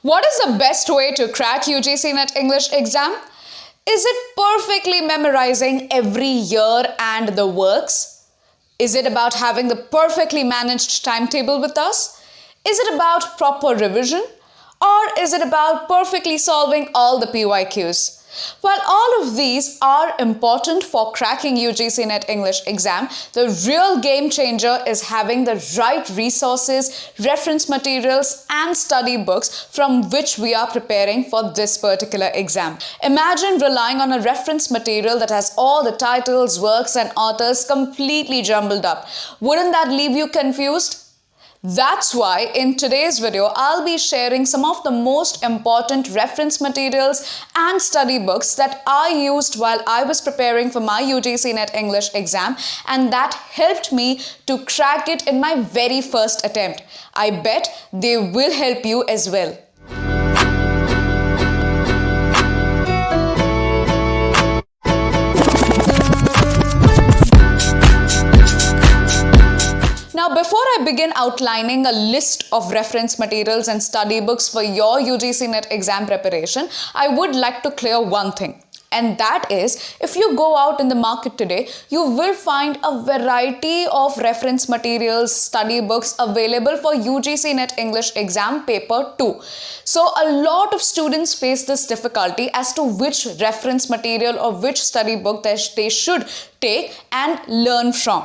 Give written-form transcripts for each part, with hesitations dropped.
What is the best way to crack UGC NET English exam? Is it perfectly memorizing every year and the works? Is it about having the perfectly managed timetable with us? Is it about proper revision? Or is it about perfectly solving all the PYQs? While all of these are important for cracking UGC NET English exam, the real game changer is having the right resources, reference materials and study books from which we are preparing for this particular exam. Imagine relying on a reference material that has all the titles, works and authors completely jumbled up. Wouldn't that leave you confused? That's why in today's video, I'll be sharing some of the most important reference materials and study books that I used while I was preparing for my UGC NET English exam, and that helped me to crack it in my very first attempt. I bet they will help you as well. Now, before I begin outlining a list of reference materials and study books for your UGC NET exam preparation, I would like to clear one thing. And that is, if you go out in the market today, you will find a variety of reference materials, study books available for UGC NET English exam paper 2. So a lot of students face this difficulty as to which reference material or which study book that they should take and learn from.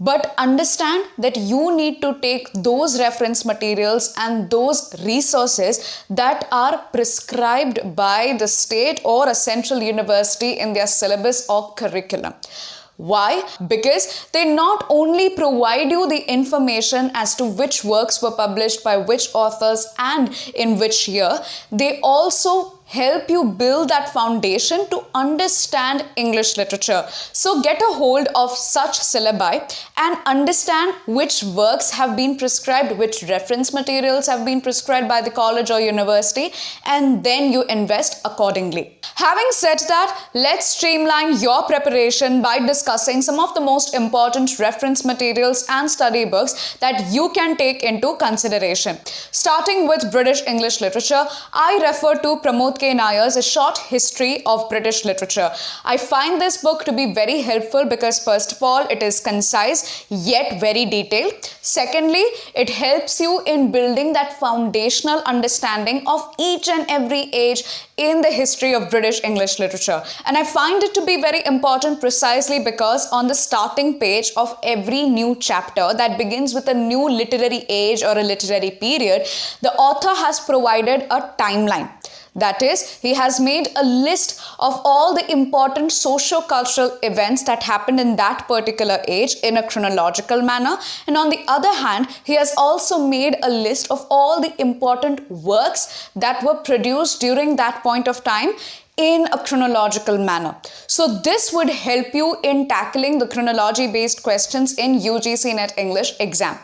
But understand that you need to take those reference materials and those resources that are prescribed by the state or a central university in their syllabus or curriculum. Why? Because they not only provide you the information as to which works were published by which authors and in which year, they also help you build that foundation to understand English literature. So get a hold of such syllabi and understand which works have been prescribed, which reference materials have been prescribed by the college or university, and then you invest accordingly. Having said that, let's streamline your preparation by discussing some of the most important reference materials and study books that you can take into consideration. Starting with British English literature, I refer to Pramod K. Nair's A Short History of British Literature. I find this book to be very helpful because first of all, it is concise yet very detailed. Secondly, it helps you in building that foundational understanding of each and every age in the history of British English literature. And I find it to be very important precisely because on the starting page of every new chapter that begins with a new literary age or a literary period, the author has provided a timeline. That is, he has made a list of all the important socio-cultural events that happened in that particular age in a chronological manner. And on the other hand, he has also made a list of all the important works that were produced during that point of time in a chronological manner. So this would help you in tackling the chronology-based questions in UGC NET English exam.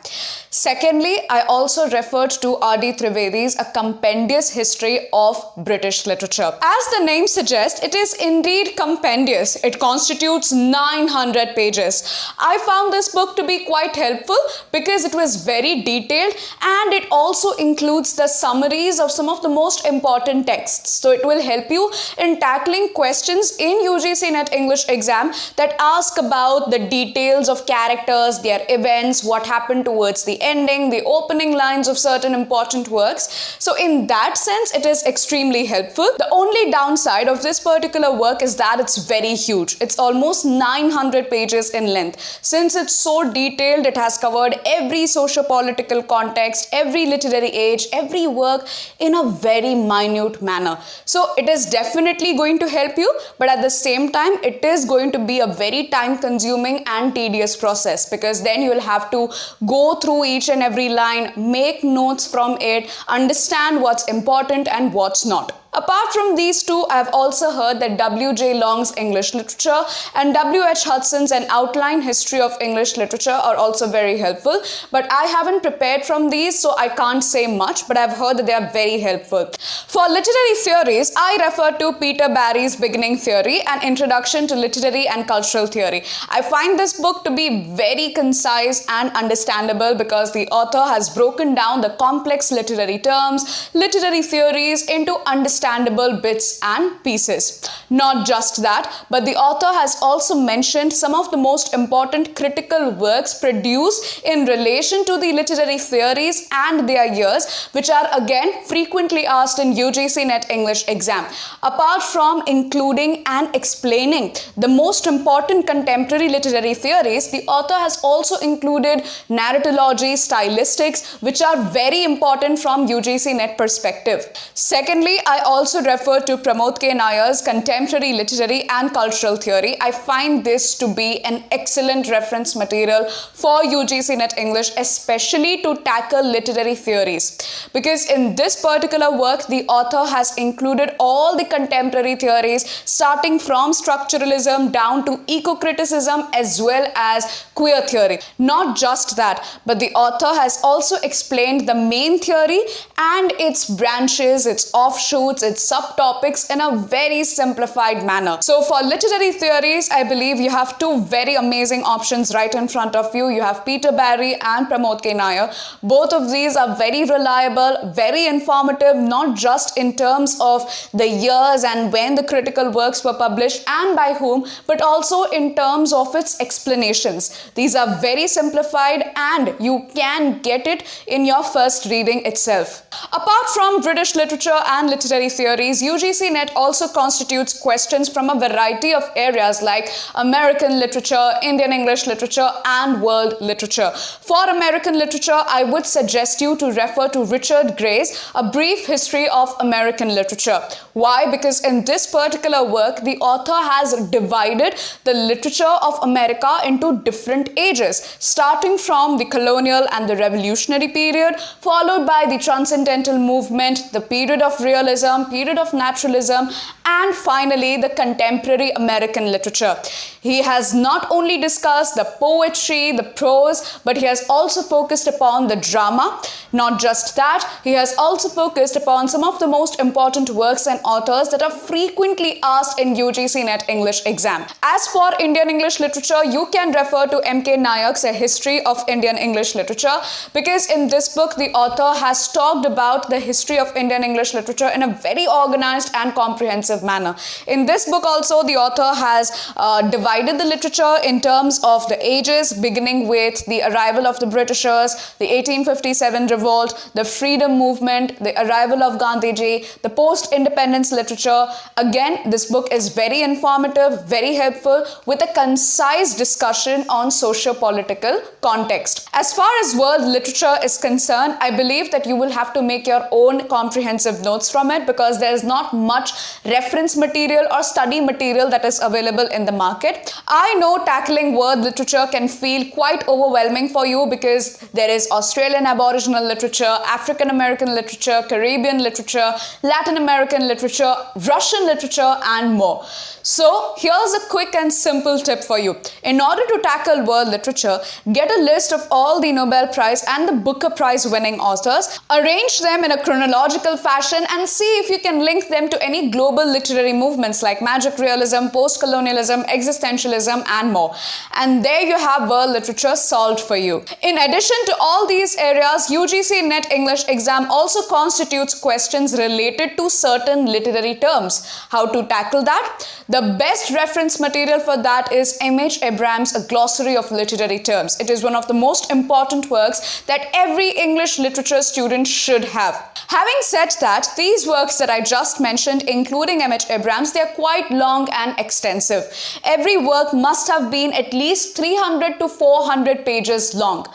Secondly, I also referred to R.D. Trivedi's A Compendious History of British Literature. As the name suggests, it is indeed compendious. It constitutes 900 pages. I found this book to be quite helpful because it was very detailed and it also includes the summaries of some of the most important texts. So it will help you in tackling questions in UGC NET English exam that ask about the details of characters, their events, what happened towards the ending, the opening lines of certain important works. So in that sense, it is extremely helpful. The only downside of this particular work is that it's very huge. It's almost 900 pages in length. Since it's so detailed, it has covered every socio-political context, every literary age, every work in a very minute manner. So it is definitely going to help you, but at the same time, it is going to be a very time-consuming and tedious process because then you will have to go through each and every line, make notes from it, understand what's important and what's not. Apart from these two, I have also heard that W.J. Long's English Literature and W.H. Hudson's An Outline History of English Literature are also very helpful. But I haven't prepared from these, so I can't say much, but I've heard that they are very helpful. For literary theories, I refer to Peter Barry's Beginning Theory and Introduction to Literary and Cultural Theory. I find this book to be very concise and understandable because the author has broken down the complex literary terms, literary theories into understandable bits and pieces. Not just that, but the author has also mentioned some of the most important critical works produced in relation to the literary theories and their years, which are again frequently asked in UGC NET English exam. Apart from including and explaining the most important contemporary literary theories, the author has also included narratology, stylistics, which are very important from UGC NET perspective. Secondly, I also refer to Pramod K. Nair's Contemporary Literary and Cultural Theory. I find this to be an excellent reference material for UGC NET English, especially to tackle literary theories. Because in this particular work, the author has included all the contemporary theories starting from structuralism down to eco-criticism as well as queer theory. Not just that, but the author has also explained the main theory and its branches, its offshoots, its subtopics in a very simplified manner. So for literary theories, I believe you have two very amazing options right in front of you. You have Peter Barry and Pramod K. Nair. Both of these are very reliable, very informative, not just in terms of the years and when the critical works were published and by whom, but also in terms of its explanations. These are very simplified and you can get it in your first reading itself. Apart from British literature and literary theories, UGC NET also constitutes questions from a variety of areas like American literature, Indian English literature, and world literature. For American literature, I would suggest you to refer to Richard Gray's A Brief History of American Literature. Why? Because in this particular work, the author has divided the literature of America into different ages, starting from the colonial and the revolutionary period, followed by the transcendental movement, the period of realism, period of naturalism, and finally the contemporary American literature. He has not only discussed the poetry, the prose, but he has also focused upon the drama. Not just that, he has also focused upon some of the most important works and authors that are frequently asked in UGC NET English exam. As for Indian English literature, you can refer to M.K. Nayak's A History of Indian English Literature, because in this book, the author has talked about the history of Indian English literature in a very organized and comprehensive manner. In this book also, the author has divided the literature in terms of the ages, beginning with the arrival of the Britishers, the 1857 revolt, the freedom movement, the arrival of Gandhiji, the post-independence literature. Again, this book is very informative, very helpful, with a concise discussion on socio-political context. As far as world literature is concerned, I believe that you will have to make your own comprehensive notes from it, because there is not much reference material or study material that is available in the market. I know tackling world literature can feel quite overwhelming for you, because there is Australian Aboriginal literature, African American literature, Caribbean literature, Latin American literature, Russian literature, and more. So here's a quick and simple tip for you. In order to tackle world literature, get a list of all the Nobel Prize and the Booker Prize winning authors, arrange them in a chronological fashion, and see if you can link them to any global literary movements like magic realism, post-colonialism, existentialism, and more. And there you have world literature solved for you. In addition to all these areas, UGC NET English exam also constitutes questions related to certain literary terms. How to tackle that? The best reference material for that is M.H. Abrams' A Glossary of Literary Terms. It is one of the most important works that every English literature student should have. Having said that, these works that I just mentioned, including M.H. Abrams, they are quite long and extensive. Every work must have been at least 300 to 400 pages long.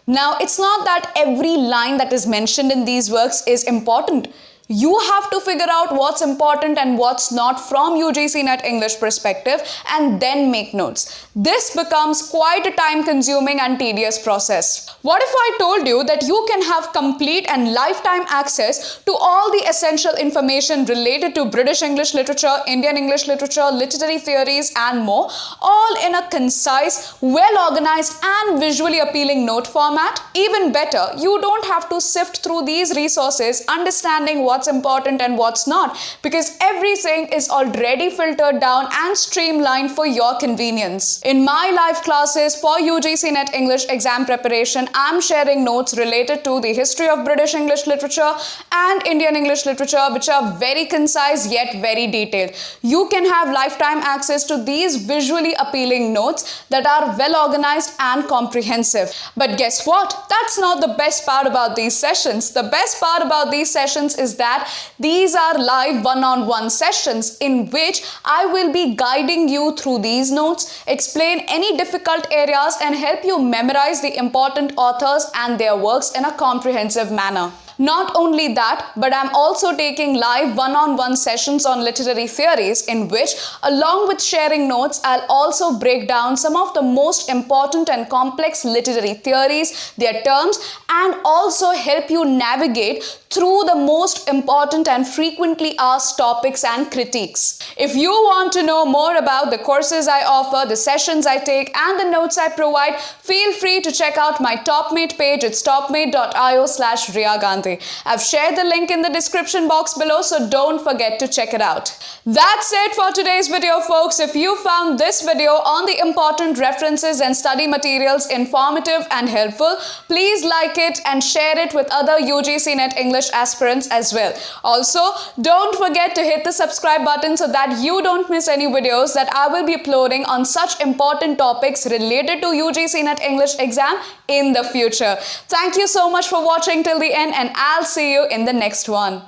Now, it's not that every line that is mentioned in these works is important. You have to figure out what's important and what's not from UGC NET English perspective and then make notes. This becomes quite a time-consuming and tedious process. What if I told you that you can have complete and lifetime access to all the essential information related to British English literature, Indian English literature, literary theories, and more, all in a concise, well-organized, and visually appealing note format? Even better, you don't have to sift through these resources understanding what's important and what's not, because everything is already filtered down and streamlined for your convenience. In my live classes for UGC NET English exam preparation, I'm sharing notes related to the history of British English literature and Indian English literature, which are very concise yet very detailed. You can have lifetime access to these visually appealing notes that are well organized and comprehensive. But guess what? That's not the best part about these sessions. The best part about these sessions is that these are live one-on-one sessions in which I will be guiding you through these notes, explain any difficult areas, and help you memorize the important authors and their works in a comprehensive manner. Not only that, but I'm also taking live one-on-one sessions on literary theories in which, along with sharing notes, I'll also break down some of the most important and complex literary theories, their terms, and also help you navigate through the most important and frequently asked topics and critiques. If you want to know more about the courses I offer, the sessions I take, and the notes I provide, feel free to check out my TopMate page. It's topmate.io/Riya Gandhi. I've shared the link in the description box below, so don't forget to check it out. That's it for today's video, folks. If you found this video on the important references and study materials informative and helpful, please like it and share it with other UGC NET English aspirants as well. Also, don't forget to hit the subscribe button so that you don't miss any videos that I will be uploading on such important topics related to UGC NET English exam in the future. Thank you so much for watching till the end, and I'll see you in the next one.